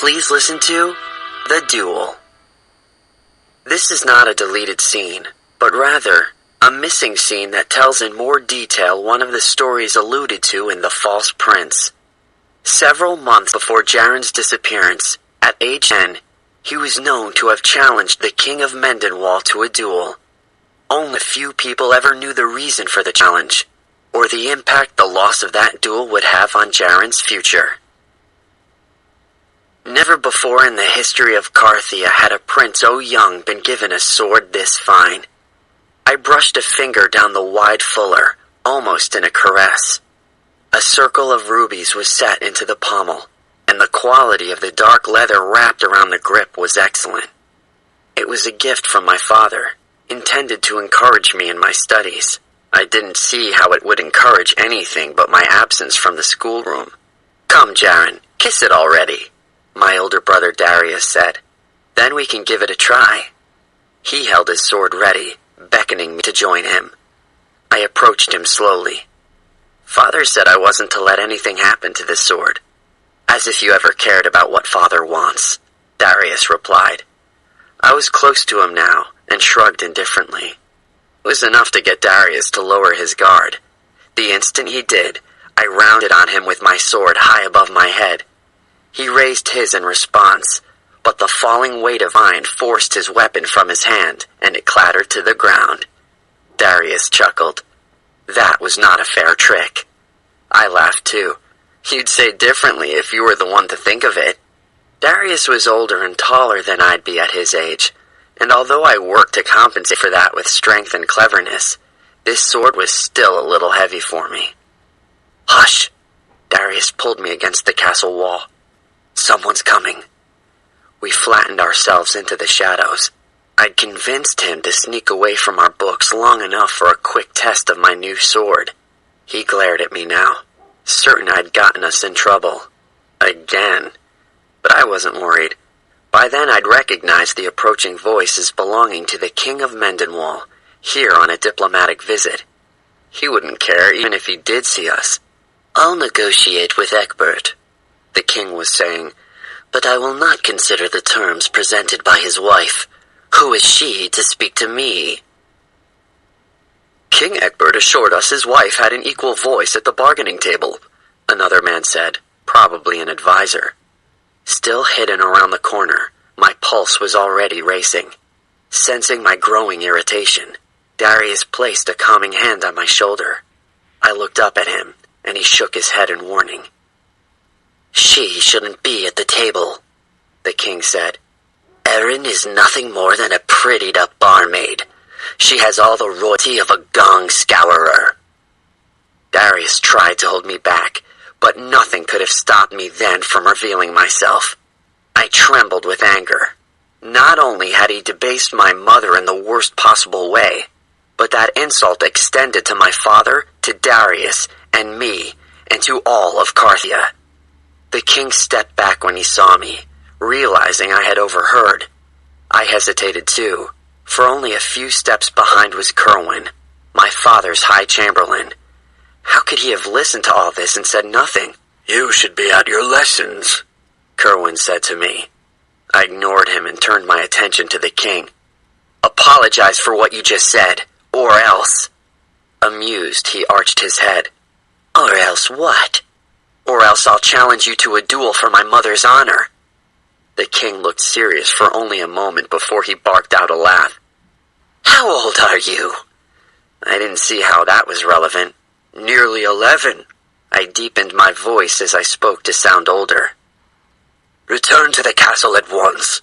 Please listen to The Duel. This is not a deleted scene, but rather a missing scene that tells in more detail one of the stories alluded to in The False Prince. Several months before Jaron's disappearance, at age 10, he was known to have challenged the King of Mendenwall to a duel. Only few people ever knew the reason for the challenge, or the impact the loss of that duel would have on Jaron's future. Never before in the history of Carthia had a prince so young been given a sword this fine. I brushed a finger down the wide fuller, almost in a caress. A circle of rubies was set into the pommel, and the quality of the dark leather wrapped around the grip was excellent. It was a gift from my father, intended to encourage me in my studies. I didn't see how it would encourage anything but my absence from the schoolroom. "Come, Jaron, kiss it already," my older brother Darius said. "Then we can give it a try." He held his sword ready, beckoning me to join him. I approached him slowly. "Father said I wasn't to let anything happen to this sword." "As if you ever cared about what Father wants," Darius replied. I was close to him now, and shrugged indifferently. It was enough to get Darius to lower his guard. The instant he did, I rounded on him with my sword high above my head. He raised his in response, but the falling weight of mine forced his weapon from his hand, and it clattered to the ground. Darius chuckled. That was not a fair trick. I laughed too. "You'd say differently if you were the one to think of it." Darius was older and taller than I'd be at his age, and although I worked to compensate for that with strength and cleverness, this sword was still a little heavy for me. "Hush!" Darius pulled me against the castle wall. "Someone's coming." We flattened ourselves into the shadows. I'd convinced him to sneak away from our books long enough for a quick test of my new sword. He glared at me now, certain I'd gotten us in trouble. Again. But I wasn't worried. By then I'd recognized the approaching voice as belonging to the King of Mendenwall, here on a diplomatic visit. He wouldn't care even if he did see us. "I'll negotiate with Egbert," the king was saying, "but I will not consider the terms presented by his wife. Who is she to speak to me?" "King Egbert assured us his wife had an equal voice at the bargaining table," another man said, probably an advisor. Still hidden around the corner, my pulse was already racing. Sensing my growing irritation, Darius placed a calming hand on my shoulder. I looked up at him, and he shook his head in warning. "She shouldn't be at the table," the king said. "Erin is nothing more than a prettied-up barmaid. She has all the royalty of a gong scourer." Darius tried to hold me back, but nothing could have stopped me then from revealing myself. I trembled with anger. Not only had he debased my mother in the worst possible way, but that insult extended to my father, to Darius, and me, and to all of Carthia. The king stepped back when he saw me, realizing I had overheard. I hesitated too, for only a few steps behind was Kerwin, my father's high chamberlain. How could he have listened to all this and said nothing? "You should be at your lessons," Kerwin said to me. I ignored him and turned my attention to the king. "Apologize for what you just said, or else." Amused, he arched his head. "Or else what?" "Or else I'll challenge you to a duel for my mother's honor." The king looked serious for only a moment before he barked out a laugh. "How old are you?" I didn't see how that was relevant. "Nearly 11. I deepened my voice as I spoke to sound older. "Return to the castle at once,"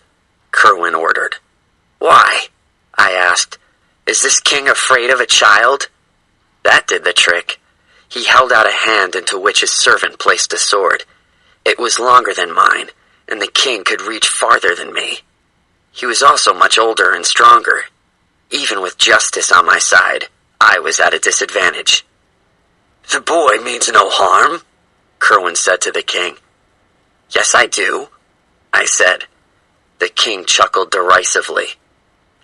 Kerwin ordered. "Why?" I asked. "Is this king afraid of a child?" That did the trick. He held out a hand into which his servant placed a sword. It was longer than mine, and the king could reach farther than me. He was also much older and stronger. Even with justice on my side, I was at a disadvantage. "The boy means no harm," Kerwin said to the king. "Yes, I do," I said. The king chuckled derisively.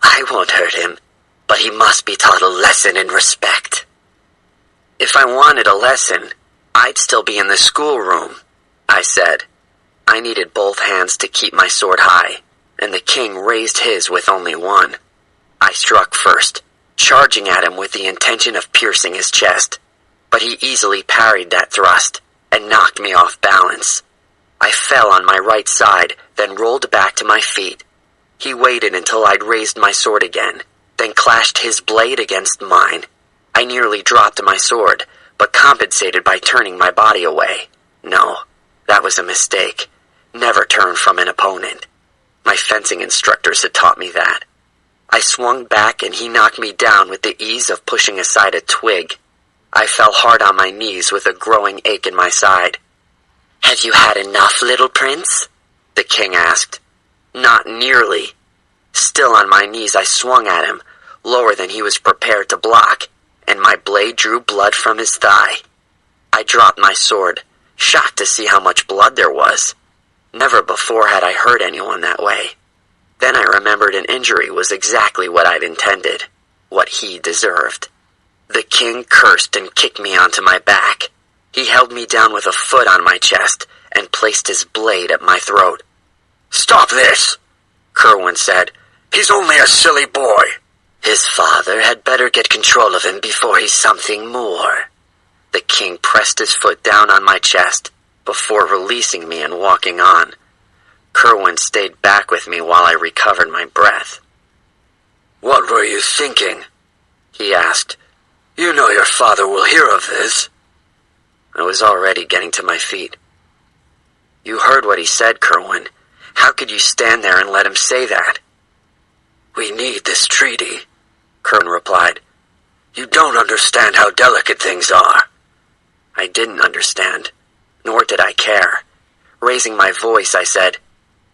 "I won't hurt him, but he must be taught a lesson in respect." If I wanted a lesson, I'd still be in the schoolroom, I said. I needed both hands to keep my sword high, and the king raised his with only one. I struck first, charging at him with the intention of piercing his chest, but he easily parried that thrust and knocked me off balance. I fell on my right side, then rolled back to my feet. He waited until I'd raised my sword again, then clashed his blade against mine. I nearly dropped my sword, but compensated by turning my body away. No, that was a mistake. Never turn from an opponent. My fencing instructors had taught me that. I swung back and he knocked me down with the ease of pushing aside a twig. I fell hard on my knees with a growing ache in my side. "Have you had enough, little prince?" the king asked. Not nearly. Still on my knees, I swung at him, lower than he was prepared to block, and my blade drew blood from his thigh. I dropped my sword, shocked to see how much blood there was. Never before had I hurt anyone that way. Then I remembered an injury was exactly what I'd intended, what he deserved. The king cursed and kicked me onto my back. He held me down with a foot on my chest and placed his blade at my throat. "Stop this," Kerwin said. "He's only a silly boy." His father had better get control of him before he's something more. The king pressed his foot down on my chest before releasing me and walking on. Kerwin stayed back with me while I recovered my breath. "What were you thinking?" he asked. "You know your father will hear of this." I was already getting to my feet. "You heard what he said, Kerwin. How could you stand there and let him say that?" "We need this treaty," Kerwin replied. "You don't understand how delicate things are." I didn't understand, nor did I care. Raising my voice, I said,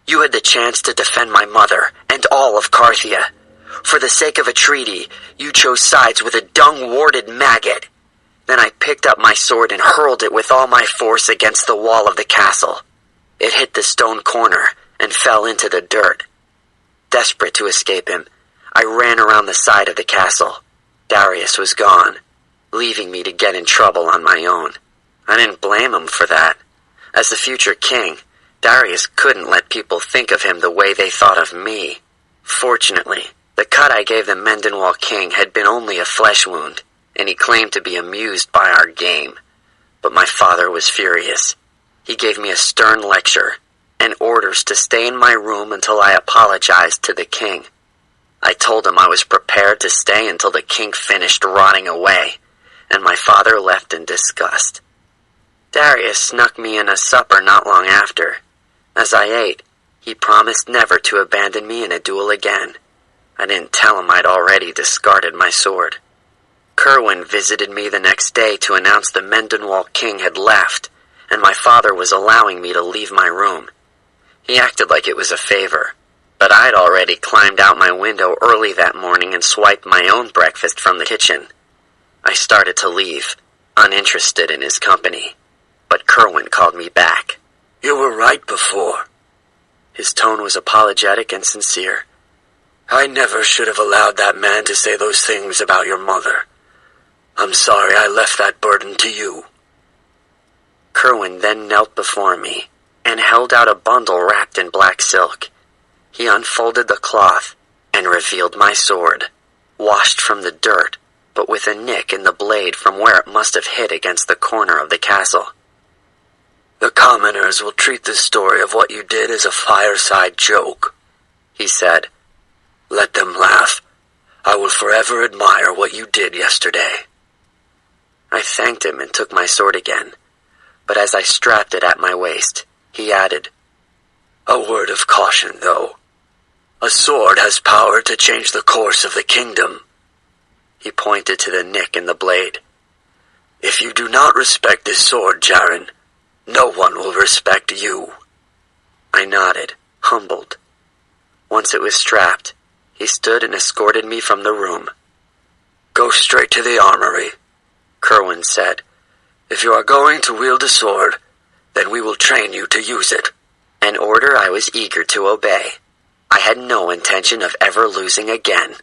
"You had the chance to defend my mother and all of Carthia. For the sake of a treaty, you chose sides with a dung-warded maggot." Then I picked up my sword and hurled it with all my force against the wall of the castle. It hit the stone corner and fell into the dirt. Desperate to escape him, I ran around the side of the castle. Darius was gone, leaving me to get in trouble on my own. I didn't blame him for that. As the future king, Darius couldn't let people think of him the way they thought of me. Fortunately, the cut I gave the Mendenwall king had been only a flesh wound, and he claimed to be amused by our game. But my father was furious. He gave me a stern lecture and orders to stay in my room until I apologized to the king. I told him I was prepared to stay until the king finished rotting away, and my father left in disgust. Darius snuck me in a supper not long after. As I ate, he promised never to abandon me in a duel again. I didn't tell him I'd already discarded my sword. Kerwin visited me the next day to announce the Mendenwall king had left, and my father was allowing me to leave my room. He acted like it was a favor, but I'd already climbed out my window early that morning and swiped my own breakfast from the kitchen. I started to leave, uninterested in his company, but Kerwin called me back. "You were right before." His tone was apologetic and sincere. "I never should have allowed that man to say those things about your mother. I'm sorry I left that burden to you." Kerwin then knelt before me and held out a bundle wrapped in black silk. He unfolded the cloth and revealed my sword, washed from the dirt, but with a nick in the blade from where it must have hit against the corner of the castle. "The commoners will treat this story of what you did as a fireside joke," he said. "Let them laugh. I will forever admire what you did yesterday." I thanked him and took my sword again, but as I strapped it at my waist, he added, "A word of caution, though. A sword has power to change the course of the kingdom." He pointed to the nick in the blade. "If you do not respect this sword, Jaron, no one will respect you." I nodded, humbled. Once it was strapped, he stood and escorted me from the room. "Go straight to the armory," Kerwin said. "If you are going to wield a sword, then we will train you to use it." An order I was eager to obey. I had no intention of ever losing again.